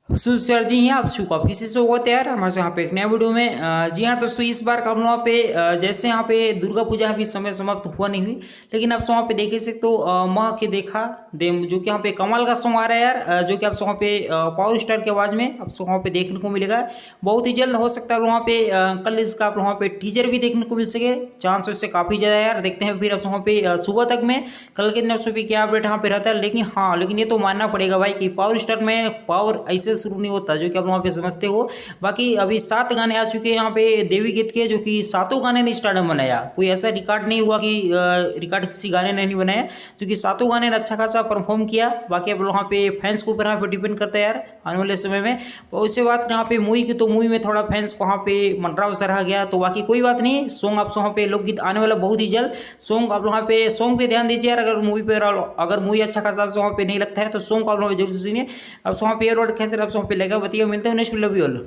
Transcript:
Sir जी यहाँ आप सू काफ़ी से शो होते हैं यार हमारे यहाँ पे एक नया वीडियो में जी हाँ। तो सो इस बार का हम लोग पे जैसे यहाँ पे दुर्गा पूजा अभी समय समाप्त हुआ नहीं हुई, लेकिन आप वहाँ पे देखे से तो माह के देखा दे जो कि यहाँ पे कमाल का सॉन्ग आ रहा है यार, जो कि आप वहाँ पे पावर स्टार की आवाज़ में आप वहाँ पे देखने को मिलेगा। बहुत ही जल्द हो सकता है वहाँ पे कल इसका आप वहाँ पे टीजर भी देखने को मिल सके, चांस उससे काफ़ी ज़्यादा यार। देखते हैं फिर आप वहाँ पे सुबह तक में कल के दिन सुबह क्या अपडेट यहाँ पे रहता है। लेकिन हाँ, लेकिन ये तो मानना पड़ेगा भाई कि पावर स्टार में पावर ऐसे शुरू नहीं होता जो कि आप वहाँ पे समझते हो। बाकी अभी 7 गाने आ चुके हैं यहाँ पे देवी गीत के, जो कि सातों गाने ने स्टार्डम बनाया। कोई ऐसा रिकॉर्ड नहीं हुआ कि रिकॉर्ड किसी गाने ने नहीं बनाया, क्योंकि सातों गाने ने अच्छा खासा परफॉर्म किया। बाकी अब वहाँ पे फैंस के ऊपर यहाँ पे डिपेंड करता है यार आने वाले समय में। और उससे बात यहाँ पे मूवी की, तो मूवी में थोड़ा फैंस को वहाँ पे मनराव सराहा गया, तो बाकी कोई बात नहीं। सॉन्ग आप वहाँ पे लोकगीत आने वाला बहुत ही जल्द। सॉन्ग आप वहाँ पे सॉन्ग पे ध्यान दीजिए यार। अगर मूवी अच्छा खासा वहाँ पे नहीं लगता है तो सॉन्ग को आप जरूर सुनिए। अब वहाँ पे एयरवर्ड कैसे आप वहाँ पे लगा बताइए। मिलते हैं नेक्स्ट वीडियो।